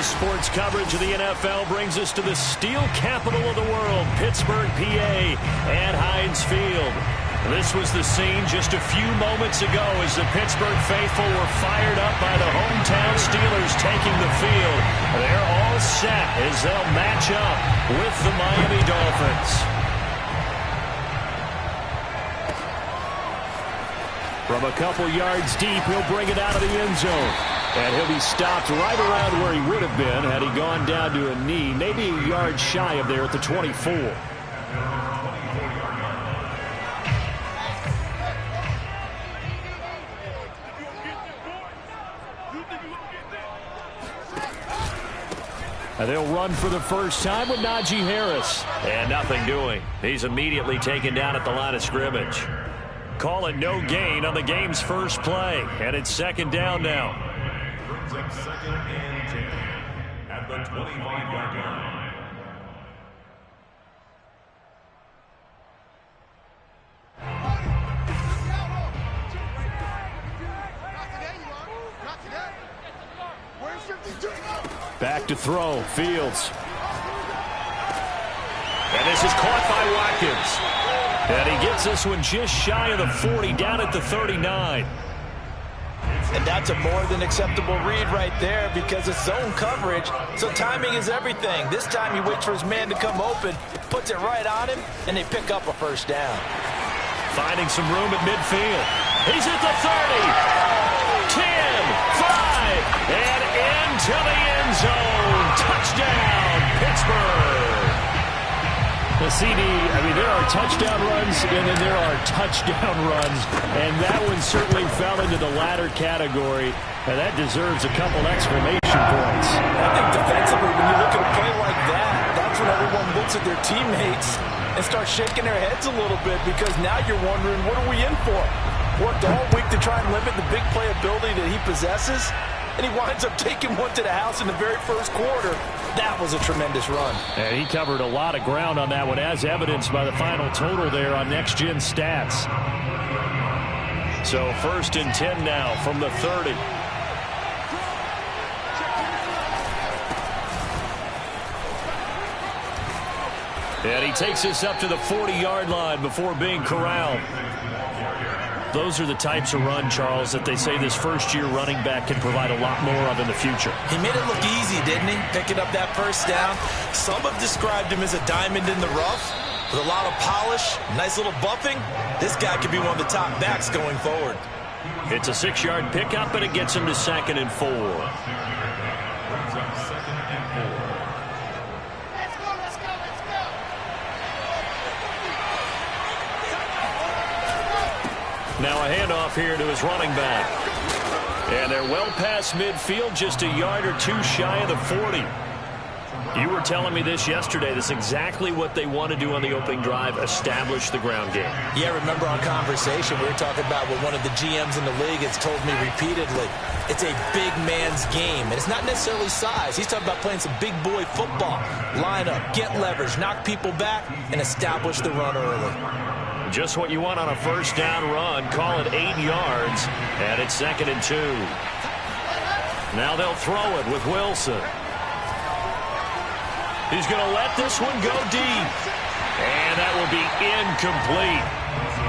Sports coverage of the NFL brings us to the steel capital of the world, Pittsburgh, PA, and Heinz Field. This was the scene just a few moments ago as the Pittsburgh faithful were fired up by the hometown Steelers taking the field. They're all set as they'll match up with the Miami Dolphins. From a couple yards deep, he'll bring it out of the end zone. And he'll be stopped right around where he would have been had he gone down to a knee, maybe a yard shy of there at the 24. And they'll run for the first time with Najee Harris. And nothing doing. He's immediately taken down at the line of scrimmage. Call it no gain on the game's first play. And it's second down now. Second and 10 at the 25-yard line. Back to throw, Fields. And this is caught by Watkins. And he gets this one just shy of the 40, down at the 39. And that's a more than acceptable read right there because it's zone coverage, so timing is everything. This time he waits for his man to come open, puts it right on him, and they pick up a first down. Finding some room at midfield. He's at the 30, 10, 5, and into the end zone. Touchdown, Pittsburgh. The CD, I mean, there are touchdown runs, and then there are touchdown runs, and that one certainly fell into the latter category, and that deserves a couple exclamation points. I think defensively, when you look at a play like that, that's when everyone looks at their teammates and starts shaking their heads a little bit because now you're wondering, what are we in for? Worked all week to try and limit the big play ability that he possesses, and he winds up taking one to the house in the very first quarter. That was a tremendous run. And he covered a lot of ground on that one, as evidenced by the final total there on Next Gen Stats. So first and 10 now from the 30. And he takes this up to the 40-yard line before being corralled. Those are the types of run, Charles, that they say this first-year running back can provide a lot more of in the future. He made it look easy, didn't he? Picking up that first down. Some have described him as a diamond in the rough with a lot of polish, nice little buffing. This guy could be one of the top backs going forward. It's a 6-yard pickup, and it gets him to 2nd and 4. Now a handoff here to his running back. And they're well past midfield, just a yard or two shy of the 40. You were telling me this yesterday. This is exactly what they want to do on the opening drive, establish the ground game. Yeah, remember our conversation. We were talking about what one of the GMs in the league has told me repeatedly. It's a big man's game, and it's not necessarily size. He's talking about playing some big boy football. Line up, get leverage, knock people back, and establish the run early. Just what you want on a first down run. Call it 8 yards, and it's 2nd and 2. Now they'll throw it with Wilson. He's going to let this one go deep. And that will be incomplete.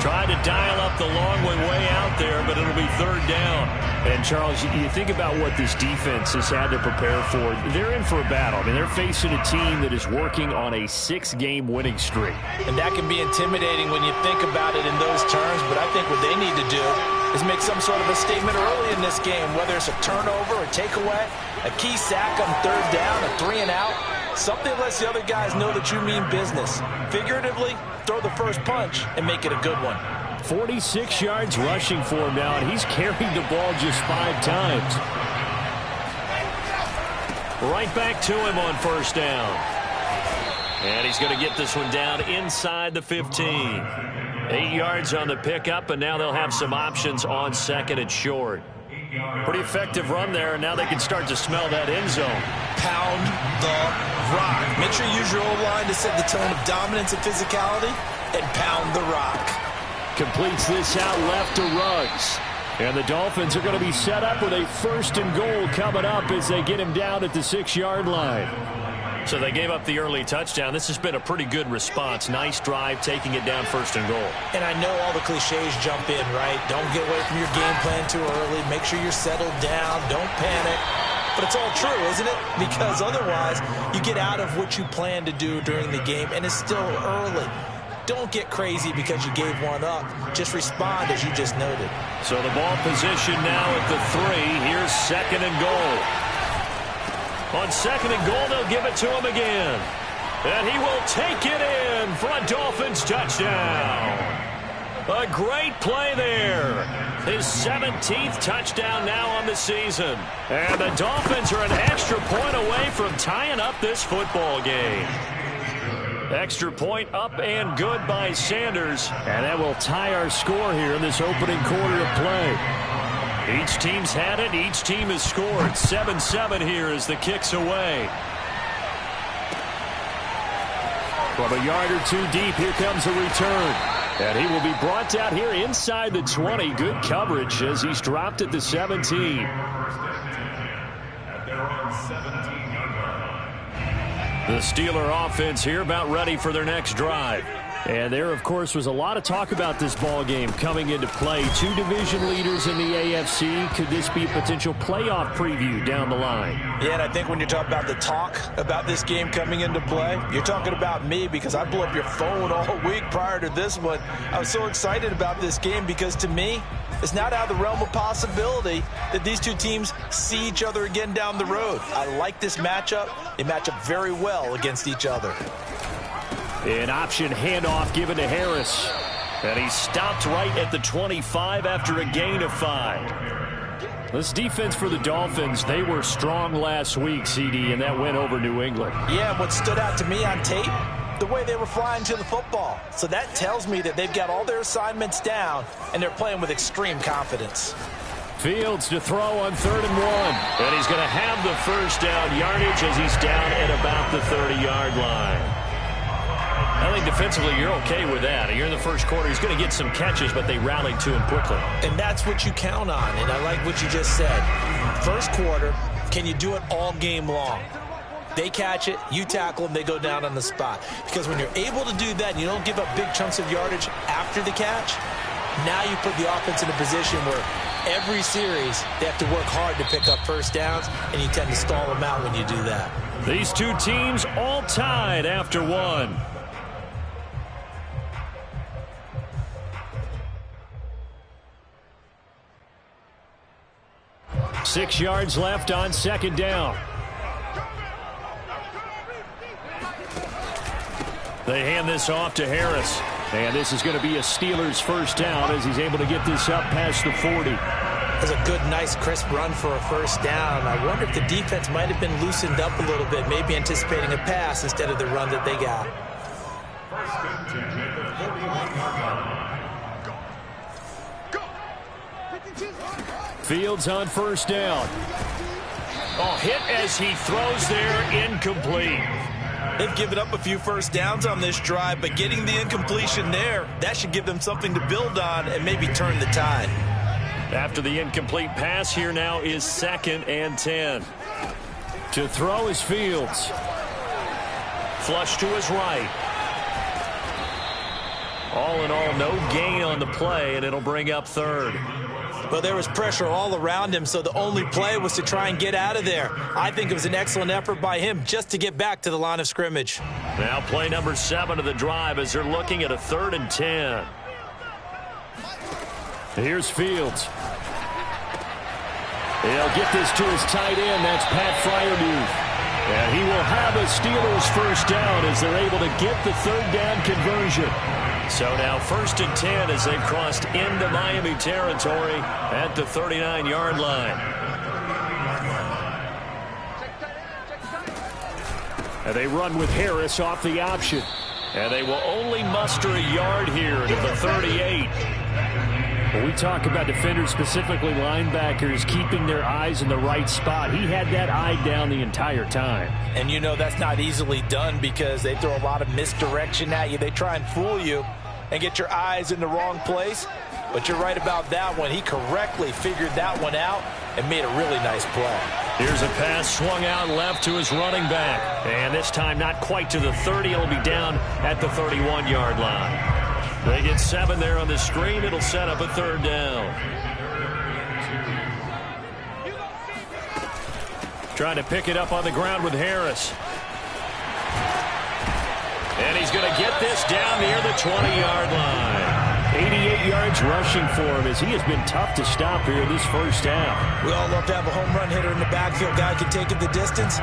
Tried to dial up the long way out there, but it'll be third down. And, Charles, you think about what this defense has had to prepare for. They're in for a battle. I mean, they're facing a team that is working on a 6-game winning streak. And that can be intimidating when you think about it in those terms, but I think what they need to do is make some sort of a statement early in this game, whether it's a turnover, a takeaway, a key sack on third down, a 3-and-out. Something lets the other guys know that you mean business. Figuratively, throw the first punch and make it a good one. 46 yards rushing for him now, and he's carried the ball just 5 times. Right back to him on first down. And he's going to get this one down inside the 15. 8 yards on the pickup, and now they'll have some options on second and short. Pretty effective run there, and now they can start to smell that end zone. Pound the rock. Make sure you use your O-line to set the tone of dominance and physicality, and pound the rock. Completes this out left to Ruggs. And the Dolphins are going to be set up with a 1st and goal coming up as they get him down at the 6-yard line. So they gave up the early touchdown. This has been a pretty good response. Nice drive, taking it down 1st and goal. And I know all the cliches jump in, right? Don't get away from your game plan too early. Make sure you're settled down. Don't panic. But it's all true, isn't it? Because otherwise, you get out of what you plan to do during the game, and it's still early. Don't get crazy because you gave one up. Just respond as you just noted. So the ball position now at the 3. Here's 2nd and goal. On 2nd and goal, they'll give it to him again. And he will take it in for a Dolphins touchdown. A great play there. His 17th touchdown now on the season. And the Dolphins are an extra point away from tying up this football game. Extra point up and good by Sanders. And that will tie our score here in this opening quarter of play. Each team's had it. Each team has scored. 7-7 here as the kick's away. From a yard or two deep, here comes a return. And he will be brought down here inside the 20. Good coverage as he's dropped at the 17. At their own 17-yard line. The Steeler offense here about ready for their next drive. And there, of course, was a lot of talk about this ball game coming into play. 2 division leaders in the AFC. Could this be a potential playoff preview down the line? Yeah, and I think when you talk about the talk about this game coming into play, you're talking about me because I blew up your phone all week prior to this one. I was so excited about this game because, to me, it's not out of the realm of possibility that these two teams see each other again down the road. I like this matchup. They match up very well against each other. An option handoff given to Harris. And he stopped right at the 25 after a gain of 5. This defense for the Dolphins, they were strong last week, CD, and that went over New England. Yeah, what stood out to me on tape, the way they were flying to the football. So that tells me that they've got all their assignments down, and they're playing with extreme confidence. Fields to throw on 3rd and 1. And he's going to have the first down yardage as he's down at about the 30-yard line. I think defensively you're okay with that. You're in the first quarter. He's going to get some catches, but they rallied to him quickly. And that's what you count on, and I like what you just said. First quarter, can you do it all game long? They catch it, you tackle them, they go down on the spot. Because when you're able to do that and you don't give up big chunks of yardage after the catch, now you put the offense in a position where every series they have to work hard to pick up first downs, and you tend to stall them out when you do that. These two teams all tied after 1. 6 yards left on 2nd down. They hand this off to Harris. And this is going to be a Steelers first down as he's able to get this up past the 40. That's a good, nice, crisp run for a first down. I wonder if the defense might have been loosened up a little bit, maybe anticipating a pass instead of the run that they got. First and 10 at the 41-yard line. Fields on first down. Oh, hit as he throws there, incomplete. They've given up a few first downs on this drive, but getting the incompletion there, that should give them something to build on and maybe turn the tide. After the incomplete pass, here now is 2nd and 10. To throw is Fields. Flush to his right. All in all, no gain on the play, and it'll bring up third. Well, there was pressure all around him, so the only play was to try and get out of there. I think it was an excellent effort by him just to get back to the line of scrimmage. Now play number 7 of the drive as they're looking at a 3rd and 10. Here's Fields. He'll get this to his tight end. That's Pat Freiermuth. And he will have a Steelers first down as they're able to get the 3rd down conversion. So now 1st and 10 as they've crossed into Miami territory at the 39-yard line. And they run with Harris off the option. And they will only muster a yard here to the 38. When we talk about defenders, specifically linebackers, keeping their eyes in the right spot, he had that eye down the entire time. And you know that's not easily done because they throw a lot of misdirection at you. They try and fool you and get your eyes in the wrong place. But you're right about that one. He correctly figured that one out and made a really nice play. Here's a pass swung out left to his running back. And this time not quite to the 30. It'll be down at the 31-yard line. They get 7 there on the screen. It'll set up a 3rd down. Trying to pick it up on the ground with Harris. And he's going to get this down near the 20-yard line. 88 yards rushing for him as he has been tough to stop here this first half. We all love to have a home run hitter in the backfield. Guy can take it the distance.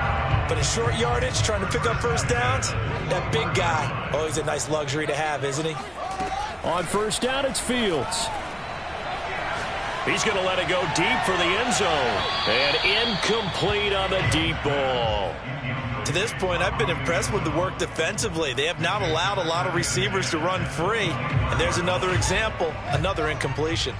But in short yardage, trying to pick up first downs, that big guy, always a nice luxury to have, isn't he? On first down, it's Fields. He's going to let it go deep for the end zone. And incomplete on the deep ball. To this point, I've been impressed with the work defensively. They have not allowed a lot of receivers to run free. And there's another example, another incompletion.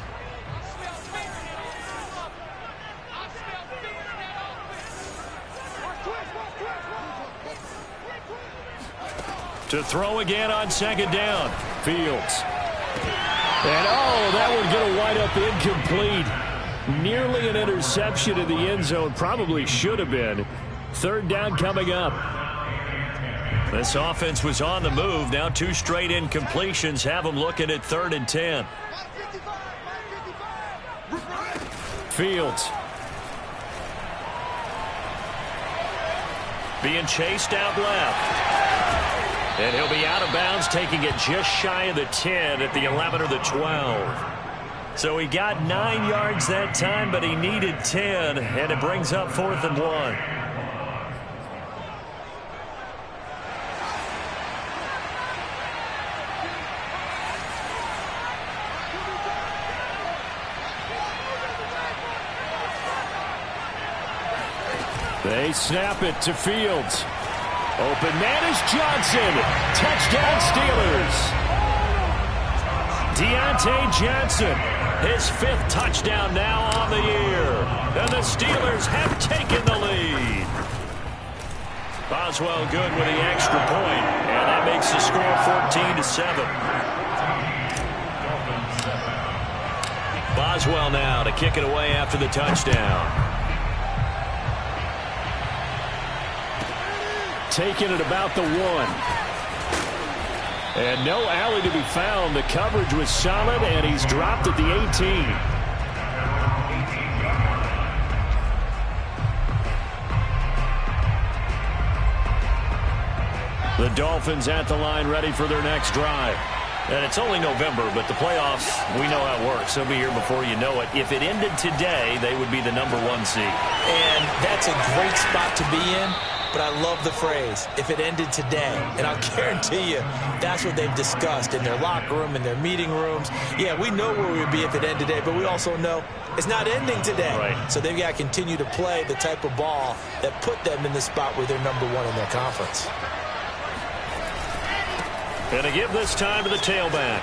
To throw again on 2nd down. Fields. And, that would get a wide up incomplete. Nearly an interception in the end zone. Probably should have been. 3rd down coming up. This offense was on the move. Now 2 straight incompletions have them looking at 3rd and 10. Fields. Being chased out left. And he'll be out of bounds, taking it just shy of the 10 at the 11 or the 12. So he got 9 yards that time, but he needed 10, and it brings up 4th and 1. They snap it to Fields. Open man is Johnson. Touchdown Steelers. Deontay Johnson. His 5th touchdown now on the year. And the Steelers have taken the lead. Boswell good with the extra point. And that makes the score 14-7. Boswell now to kick it away after the touchdown. Taking it about the 1. And no alley to be found. The coverage was solid, and he's dropped at the 18. The Dolphins at the line ready for their next drive. And it's only November, but the playoffs, we know how it works. They'll be here before you know it. If it ended today, they would be the number 1 seed. And that's a great spot to be in. But I love the phrase, if it ended today. And I'll guarantee you, that's what they've discussed in their locker room, in their meeting rooms. Yeah, we know where we would be if it ended today, but we also know it's not ending today. Right. So they've got to continue to play the type of ball that put them in the spot where they're number 1 in their conference. And to give this time to the tailback.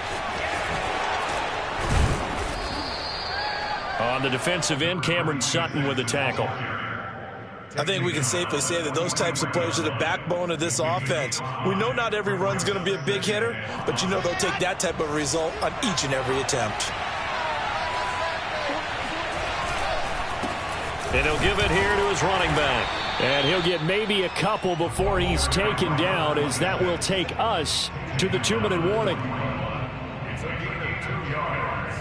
On the defensive end, Cameron Sutton with the tackle. I think we can safely say that those types of players are the backbone of this offense. We know not every run's going to be a big hitter, but you know they'll take that type of result on each and every attempt. And he'll give it here to his running back. And he'll get maybe a couple before he's taken down, as that will take us to the 2-minute warning. It's a gain of 2 yards.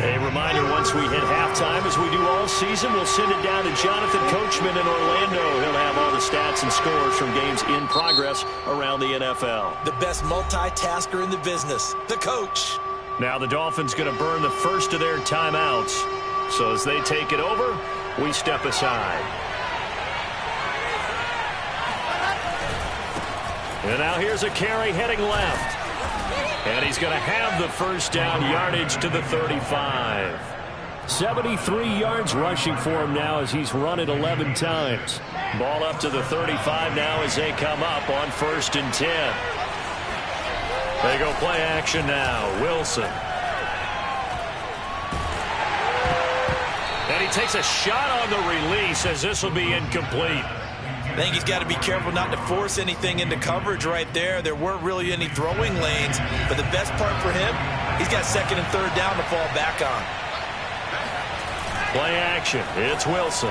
A reminder, once we hit halftime, as we do all season, we'll send it down to Jonathan Coachman in Orlando. He'll have all the stats and scores from games in progress around the NFL. The best multitasker in the business, the coach. Now the Dolphins going to burn the first of their timeouts. So as they take it over, we step aside. And now here's a carry heading left. And he's going to have the first down, yardage to the 35. 73 yards rushing for him now as he's run it 11 times. Ball up to the 35 now as they come up on 1st and 10. They go play action now. Wilson. And he takes a shot on the release as this will be incomplete. I think he's got to be careful not to force anything into coverage right there. There weren't really any throwing lanes, but the best part for him, he's got 2nd and 3rd down to fall back on. Play action. It's Wilson.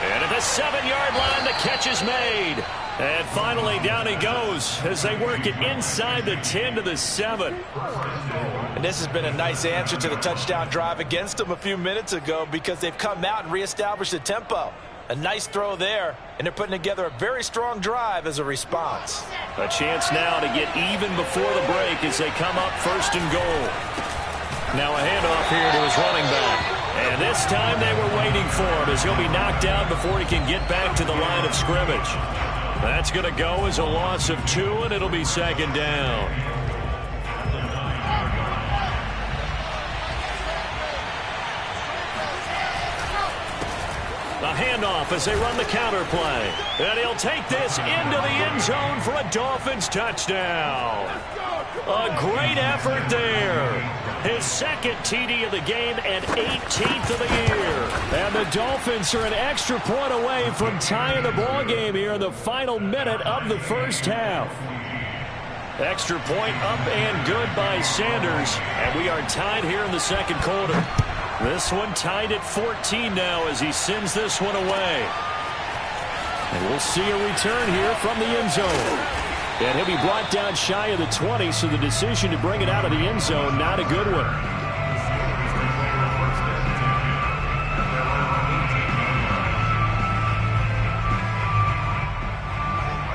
And at the 7-yard line, the catch is made. And finally, down he goes as they work it inside the 10 to the 7. And this has been a nice answer to the touchdown drive against them a few minutes ago because they've come out and reestablished the tempo. A nice throw there, and they're putting together a very strong drive as a response. A chance now to get even before the break as they come up 1st and goal. Now a handoff here to his running back. And this time they were waiting for him as he'll be knocked down before he can get back to the line of scrimmage. That's going to go as a loss of 2, and it'll be 2nd down. A handoff as they run the counter play. And he'll take this into the end zone for a Dolphins touchdown. A great effort there. His 2nd TD of the game and 18th of the year. And the Dolphins are an extra point away from tying the ball game here in the final minute of the first half. Extra point up and good by Sanders. And we are tied here in the 2nd quarter. This one tied at 14 now as he sends this one away. And we'll see a return here from the end zone. And he'll be brought down shy of the 20, so the decision to bring it out of the end zone, not a good one.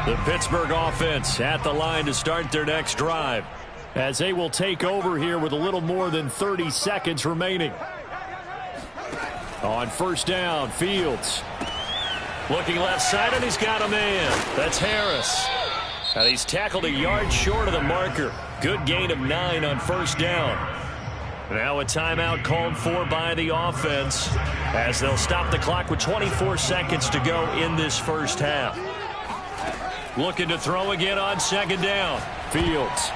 The Pittsburgh offense at the line to start their next drive as they will take over here with a little more than 30 seconds remaining. On 1st down, Fields. Looking left side, and he's got a man. That's Harris. And he's tackled a yard short of the marker. Good gain of 9 on 1st down. Now a timeout called for by the offense as they'll stop the clock with 24 seconds to go in this first half. Looking to throw again on 2nd down. Fields.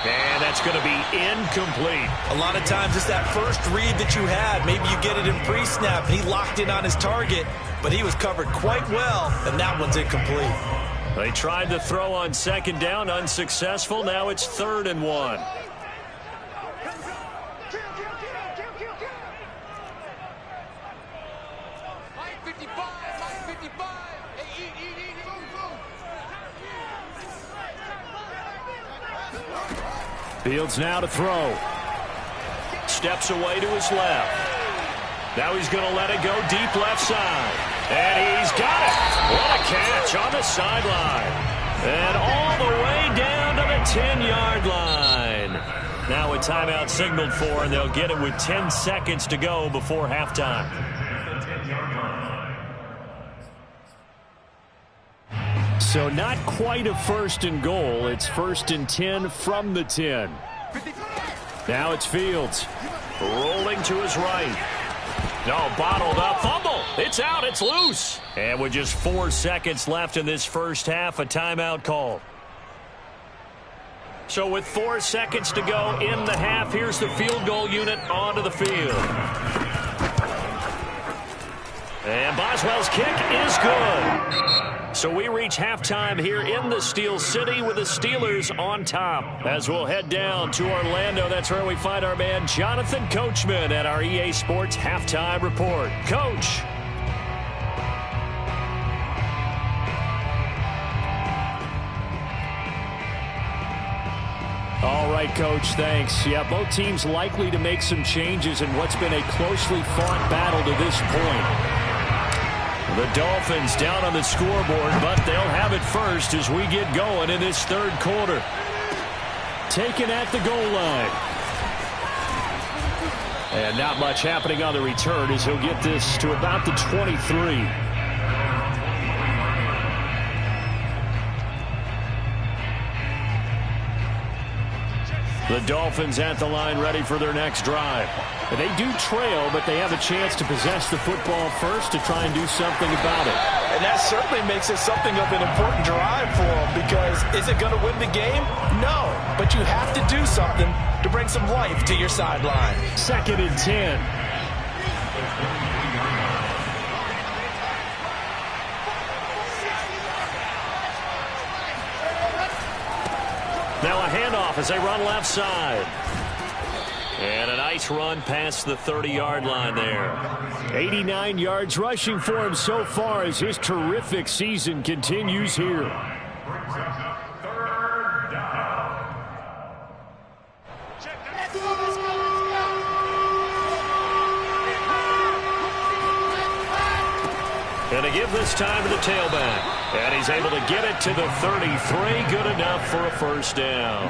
And that's going to be incomplete. A lot of times it's that first read that you had. Maybe you get it in pre-snap. He locked in on his target, but he was covered quite well, and that one's incomplete. They tried to throw on 2nd down, unsuccessful. Now it's 3rd and 1. Fields now to throw. Steps away to his left. Now he's going to let it go deep left side. And he's got it. What a catch on the sideline. And all the way down to the 10-yard line. Now a timeout signaled for, and they'll get it with 10 seconds to go before halftime. So not quite a 1st and goal. It's 1st and 10 from the 10. Now it's Fields. Rolling to his right. No, bottled up. Fumble. It's out. It's loose. And with just 4 seconds left in this first half, a timeout call. So with 4 seconds to go in the half, here's the field goal unit onto the field. And Boswell's kick is good. So we reach halftime here in the Steel City with the Steelers on top. As we'll head down to Orlando, that's where we find our man Jonathan Coachman at our EA Sports Halftime Report. Coach. right, Coach. Thanks. Yeah, both teams likely to make some changes in what's been a closely fought battle to this point. The Dolphins down on the scoreboard, but they'll have it first as we get going in this third quarter. Taken at the goal line. And not much happening on the return as he'll get this to about the 23. The Dolphins at the line ready for their next drive. They do trail, but they have a chance to possess the football first to try and do something about it. And that certainly makes it something of an important drive for them, because is it going to win the game? No, but you have to do something to bring some life to your sideline. 2nd and 10. Now a handoff as they run left side. And a nice run past the 30-yard line there. 89 yards rushing for him so far as his terrific season continues here. And to give this time to the tailback. And he's able to get it to the 33. Good enough for a first down.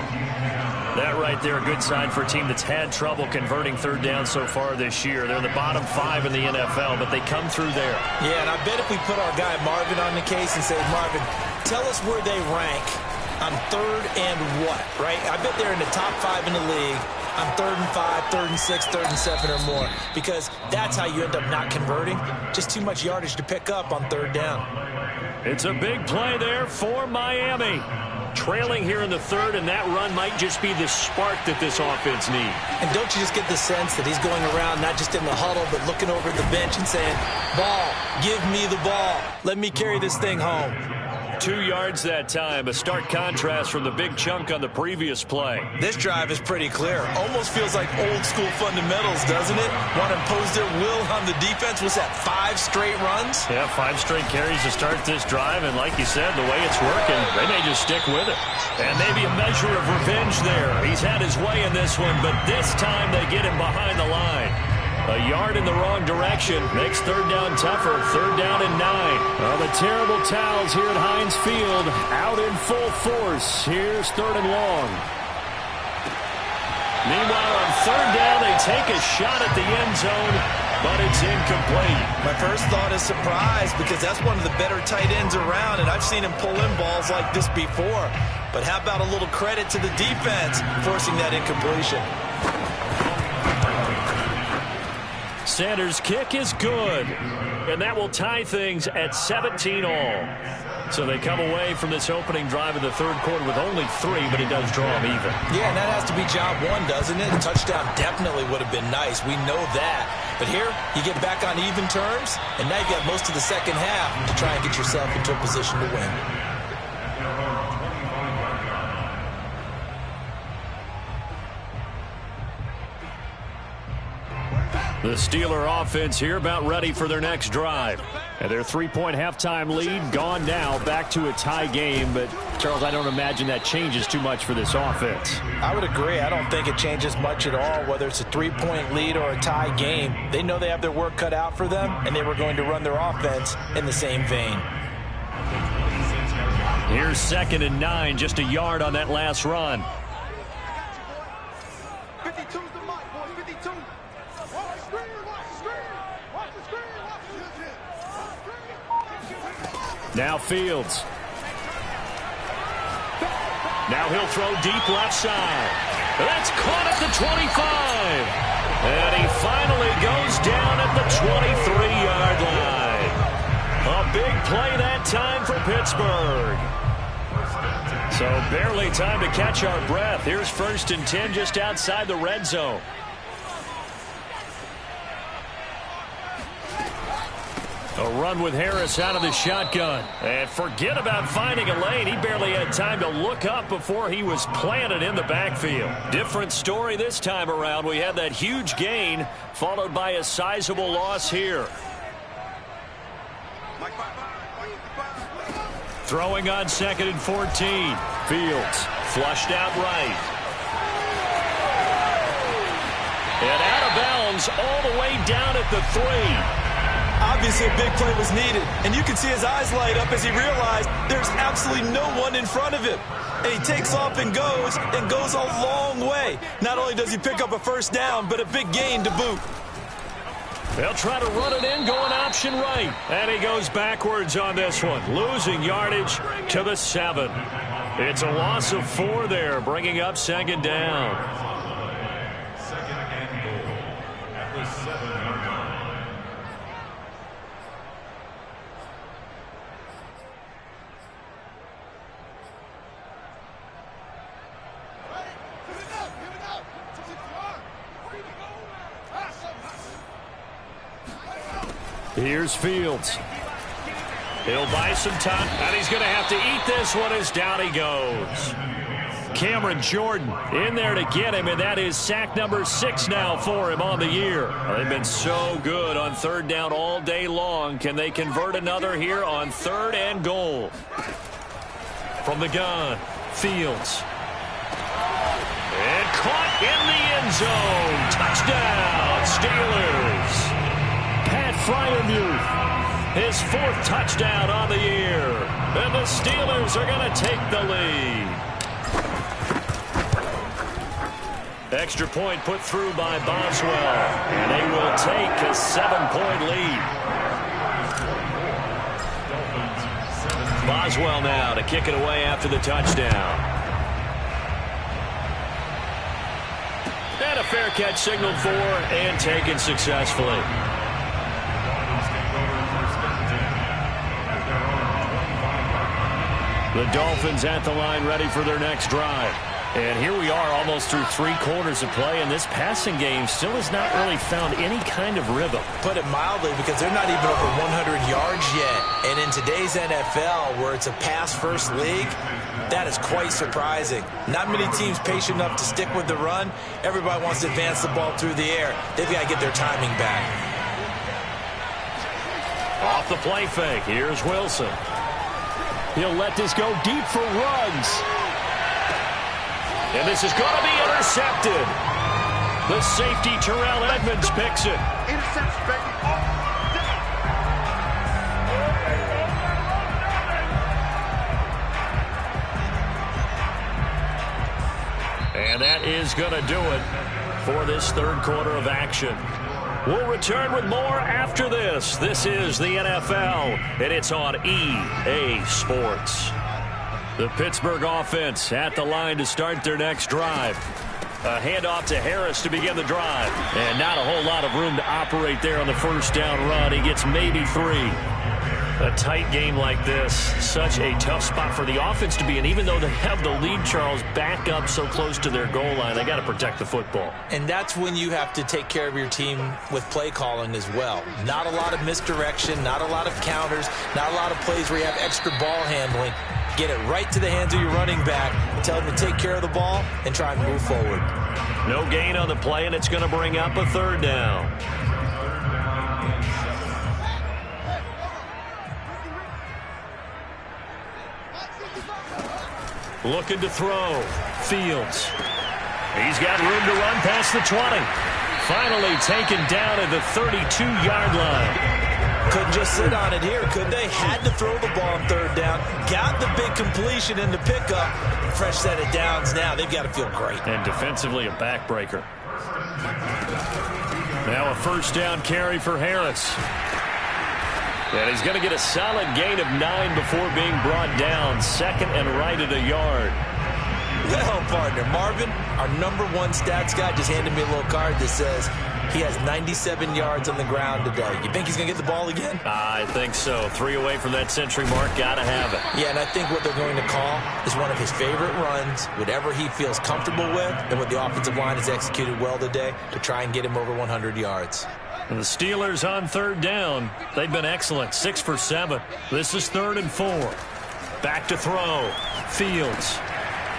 That right there, a good sign for a team that's had trouble converting third down so far this year. They're in the bottom 5 in the NFL, but they come through there. Yeah, and I bet if we put our guy Marvin on the case and say, Marvin, tell us where they rank on third and what, right? I bet they're in the top 5 in the league on 3rd and 5, 3rd and 6, 3rd and 7 or more, because that's how you end up not converting. Just too much yardage to pick up on third down. It's a big play there for Miami. Trailing here in the third, and that run might just be the spark that this offense needs. And don't you just get the sense that he's going around not just in the huddle, but looking over at the bench and saying, ball, give me the ball. Let me carry this thing home. 2 yards that time, a stark contrast from the big chunk on the previous play. This drive is pretty clear. Almost feels like old school fundamentals, doesn't it? Want to impose their will on the defense. Was that 5 straight runs? Yeah, 5 straight carries to start this drive, and like you said, the way it's working, they may just stick with it. And maybe a measure of revenge there. He's had his way in this one, but this time they get him behind the line. A yard in the wrong direction makes third down tougher. 3rd down and 9. Well, the terrible towels here at Heinz Field out in full force. Here's 3rd and long. Meanwhile, on 3rd down, they take a shot at the end zone, but it's incomplete. My first thought is surprise, because that's one of the better tight ends around, and I've seen him pull in balls like this before. But how about a little credit to the defense forcing that incompletion? Sanders' kick is good, and that will tie things at 17 all. So they come away from this opening drive in the third quarter with only 3, but it does draw them even. Yeah, and that has to be job 1, doesn't it? A touchdown definitely would have been nice. We know that. But here, you get back on even terms, and now you got most of the second half to try and get yourself into a position to win. The Steeler offense here about ready for their next drive. And their 3-point halftime lead gone now, back to a tie game. But, Charles, I don't imagine that changes too much for this offense. I would agree. I don't think it changes much at all, whether it's a 3-point lead or a tie game. They know they have their work cut out for them, and they were going to run their offense in the same vein. Here's 2nd and 9, just a yard on that last run. Now Fields. Now he'll throw deep left side. That's caught at the 25. And he finally goes down at the 23-yard line. A big play that time for Pittsburgh. So barely time to catch our breath. Here's 1st and 10 just outside the red zone. A run with Harris out of the shotgun. And forget about finding a lane. He barely had time to look up before he was planted in the backfield. Different story this time around. We had that huge gain followed by a sizable loss here. Throwing on 2nd and 14. Fields flushed out right. And out of bounds all the way down at the 3. Obviously, a big play was needed, and you can see his eyes light up as he realized there's absolutely no one in front of him. And he takes off and goes a long way. Not only does he pick up a first down, but a big gain to boot. They'll try to run it in, going option right. And he goes backwards on this one, losing yardage to the 7. It's a loss of 4 there, bringing up second down. Second and goal at the 7-yard line. Here's Fields. He'll buy some time, and he's going to have to eat this one as down he goes. Cameron Jordan in there to get him, and that is sack number 6 now for him on the year. They've been so good on third down all day long. Can they convert another here on 3rd and goal? From the gun, Fields. And caught in the end zone. Touchdown, Steelers. Pat Freiermuth, his 4th touchdown on the year. And the Steelers are going to take the lead. Extra point put through by Boswell. And they will take a 7-point lead. Boswell now to kick it away after the touchdown. And a fair catch signaled for and taken successfully. The Dolphins at the line ready for their next drive. And here we are almost through 3 quarters of play, and this passing game still has not really found any kind of rhythm. Put it mildly, because they're not even over 100 yards yet. And in today's NFL, where it's a pass-first league, that is quite surprising. Not many teams patient enough to stick with the run. Everybody wants to advance the ball through the air. They've got to get their timing back. Off the play fake, here's Wilson. He'll let this go deep for Ruggs. And this is going to be intercepted. The safety, Terrell Edmonds, picks it. Interception, baby. And that is going to do it for this 3rd quarter of action. We'll return with more after this. This is the NFL, and it's on EA Sports. The Pittsburgh offense at the line to start their next drive. A handoff to Harris to begin the drive. And not a whole lot of room to operate there on the first down run. He gets maybe 3. A tight game like this, such a tough spot for the offense to be in. Even though they have the lead, Charles, back up so close to their goal line, they got to protect the football. And that's when you have to take care of your team with play calling as well. Not a lot of misdirection, not a lot of counters, not a lot of plays where you have extra ball handling. Get it right to the hands of your running back, tell him to take care of the ball, and try and move forward. No gain on the play, and it's going to bring up a 3rd down. Looking to throw. Fields. He's got room to run past the 20. Finally taken down at the 32-yard line. Couldn't just sit on it here, could they? Had to throw the ball on 3rd down. Got the big completion in the pickup. Fresh set of downs now. They've got to feel great. And defensively a backbreaker. Now a first down carry for Harris. And he's going to get a solid gain of 9 before being brought down. 2nd and right at a yard. Well, partner, Marvin, our #1 stats guy, just handed me a little card that says he has 97 yards on the ground today. You think he's going to get the ball again? I think so. 3 away from that century mark. Got to have it. Yeah, and I think what they're going to call is one of his favorite runs, whatever he feels comfortable with, and what the offensive line has executed well today to try and get him over 100 yards. And the Steelers on 3rd down. They've been excellent. 6 for 7. This is 3rd and 4. Back to throw. Fields.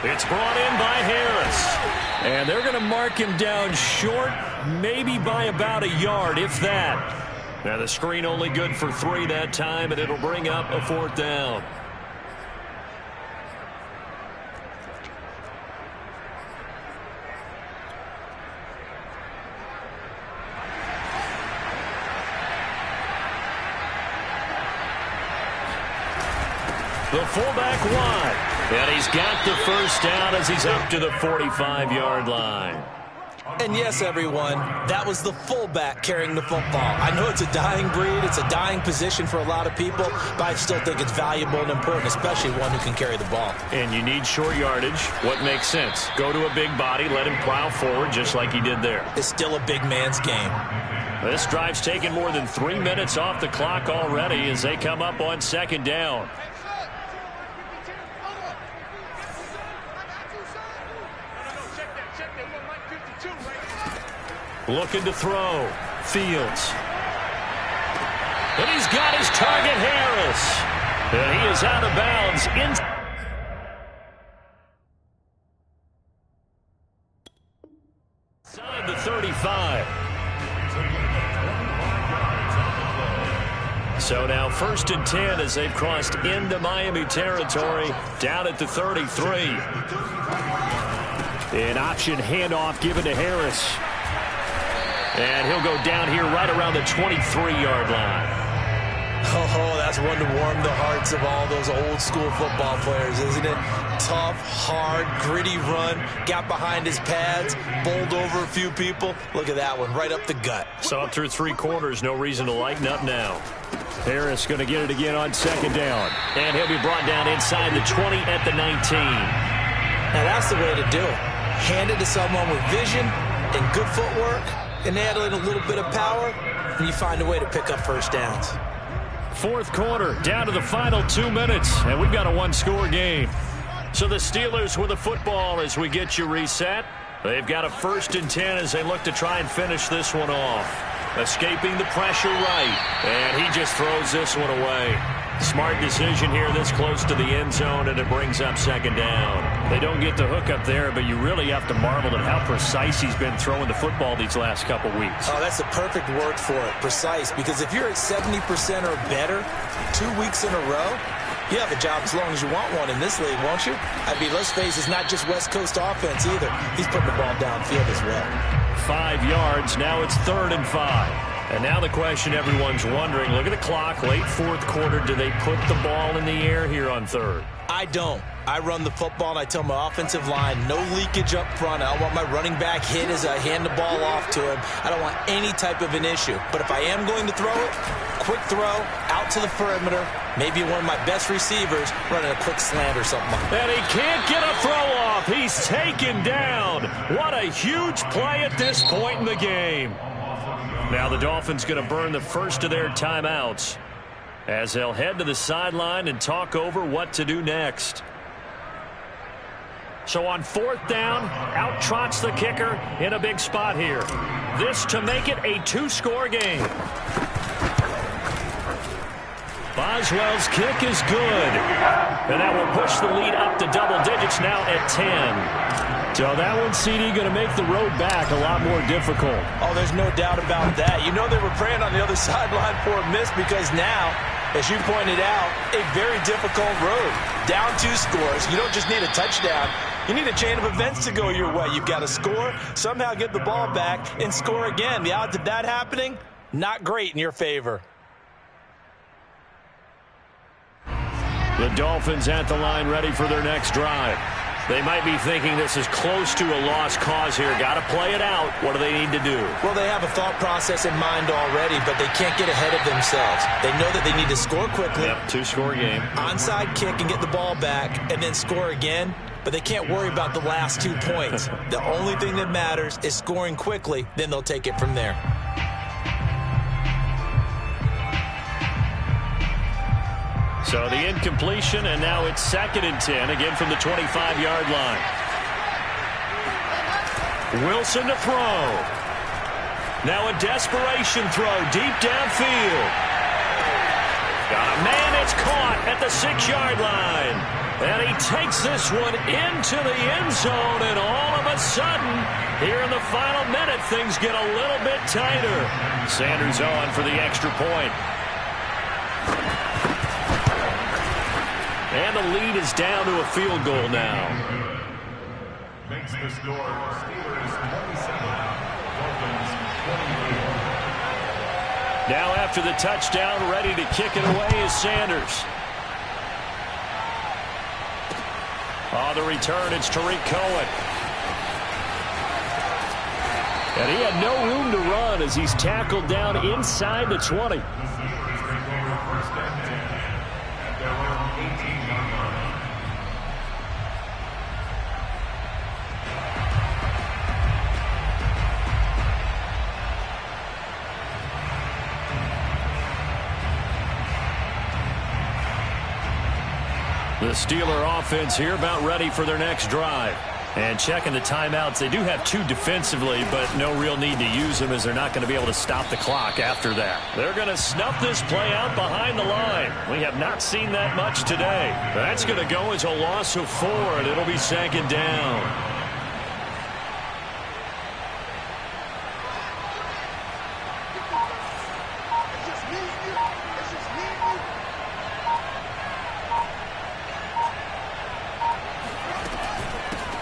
It's brought in by Harris. And they're going to mark him down short, maybe by about a yard, if that. Now the screen only good for 3 that time, and it'll bring up a 4th down. The fullback wide. And he's got the first down as he's up to the 45-yard line. And yes, everyone, that was the fullback carrying the football. I know it's a dying breed, it's a dying position for a lot of people, but I still think it's valuable and important, especially one who can carry the ball. And you need short yardage. What makes sense? Go to a big body, let him plow forward just like he did there. It's still a big man's game. This drive's taken more than 3 minutes off the clock already as they come up on second down. Looking to throw. Fields. And he's got his target, Harris. And he is out of bounds. Inside the 35. So now 1st and 10 as they've crossed into Miami territory down at the 33. An option handoff given to Harris. And he'll go down here right around the 23-yard line. Oh, that's one to warm the hearts of all those old school football players, isn't it? Tough, hard, gritty run. Got behind his pads, bowled over a few people. Look at that one, right up the gut. Saw through 3 quarters, no reason to lighten up now. Harris going to get it again on second down. And he'll be brought down inside the 20 at the 19. Now that's the way to do it. Hand it to someone with vision and good footwork, and add in a little bit of power, and you find a way to pick up first downs. 4th quarter, down to the final 2 minutes, and we've got a 1-score game. So the Steelers with the football as we get you reset. They've got a 1st and 10 as they look to try and finish this one off. Escaping the pressure right, and he just throws this one away. Smart decision here this close to the end zone, and it brings up second down. They don't get the hook up there, but you really have to marvel at how precise he's been throwing the football these last couple weeks. Oh, that's the perfect word for it, precise, because if you're at 70% or better 2 weeks in a row, you have a job as long as you want one in this league, won't you? I mean, let's face it, it's not just West Coast offense either. He's putting the ball downfield as well. 5 yards, now it's 3rd and 5. And now the question everyone's wondering, look at the clock, late 4th quarter, do they put the ball in the air here on 3rd? I don't. I run the football, and I tell my offensive line, no leakage up front. I don't want my running back hit as I hand the ball off to him. I don't want any type of an issue. But if I am going to throw it, quick throw, out to the perimeter, maybe one of my best receivers running a quick slant or something like that. And he can't get a throw off. He's taken down. What a huge play at this point in the game. Now the Dolphins going to burn the first of their timeouts as they'll head to the sideline and talk over what to do next. So on 4th down, out trots the kicker in a big spot here. This to make it a 2-score game. Boswell's kick is good. And that will push the lead up to double digits now at 10. So that one, CD, going to make the road back a lot more difficult. Oh, there's no doubt about that. You know they were praying on the other sideline for a miss because now, as you pointed out, a very difficult road. Down 2 scores. You don't just need a touchdown. You need a chain of events to go your way. You've got to score, somehow get the ball back, and score again. The odds of that happening, not great in your favor. The Dolphins at the line ready for their next drive. They might be thinking this is close to a lost cause here. Got to play it out. What do they need to do? Well, they have a thought process in mind already, but they can't get ahead of themselves. They know that they need to score quickly. Yep, 2-score game. Onside kick and get the ball back and then score again, but they can't worry about the last 2 points. The only thing that matters is scoring quickly, then they'll take it from there. So the incompletion, and now it's 2nd and 10, again from the 25-yard line. Wilson to throw. Now a desperation throw deep downfield. Got a man, it's caught at the 6-yard line. And he takes this one into the end zone, and all of a sudden, here in the final minute, things get a little bit tighter. Sanders on for the extra point. And the lead is down to a field goal now. Makes the score Steelers 27, Dolphins 28. Now after the touchdown, ready to kick it away is Sanders. On the return, it's Tariq Cohen. And he had no room to run as he's tackled down inside the 20. The Steeler offense here about ready for their next drive. And checking the timeouts, they do have 2 defensively, but no real need to use them as they're not going to be able to stop the clock after that. They're going to snuff this play out behind the line. We have not seen that much today. That's going to go as a loss of 4, and it'll be 2nd down.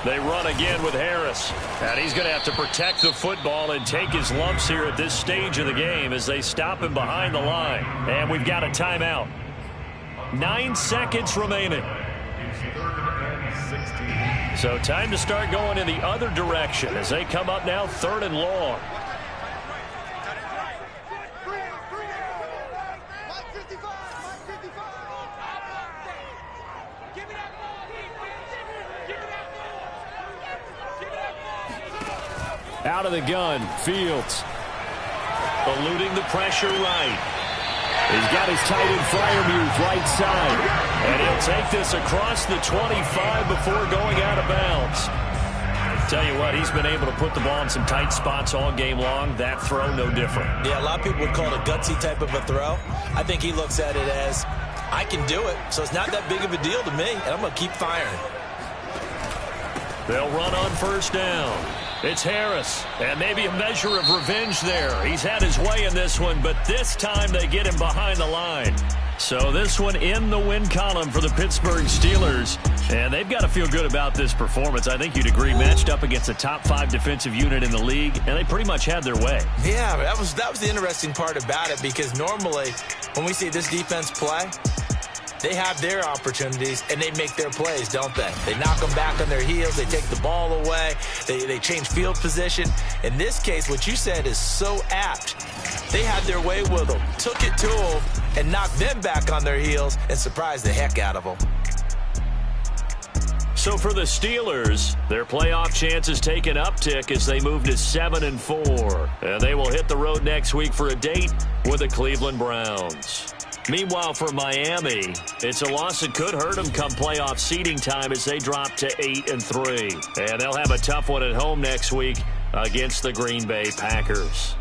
They run again with Harris. And he's going to have to protect the football and take his lumps here at this stage of the game as they stop him behind the line. And we've got a timeout. 9 seconds remaining. So time to start going in the other direction as they come up now 3rd and long. Out of the gun, Fields. Eluding the pressure right. He's got his tight end Freiermuth right side. And he'll take this across the 25 before going out of bounds. Tell you what, he's been able to put the ball in some tight spots all game long. That throw, no different. Yeah, a lot of people would call it a gutsy type of a throw. I think he looks at it as, I can do it, so it's not that big of a deal to me, and I'm going to keep firing. They'll run on 1st down. It's Harris, and maybe a measure of revenge there. He's had his way in this one, but this time they get him behind the line. So this one in the win column for the Pittsburgh Steelers, and they've got to feel good about this performance. I think you'd agree, matched up against a top 5 defensive unit in the league, and they pretty much had their way. Yeah, that was the interesting part about it, because normally when we see this defense play, they have their opportunities, and they make their plays, don't they? They knock them back on their heels. They take the ball away. They change field position. In this case, what you said is so apt. They had their way with them, took it to them, and knocked them back on their heels and surprised the heck out of them. So for the Steelers, their playoff chances take an uptick as they move to 7-4. And they will hit the road next week for a date with the Cleveland Browns. Meanwhile, for Miami, it's a loss that could hurt them come playoff seeding time as they drop to 8-3. And they'll have a tough one at home next week against the Green Bay Packers.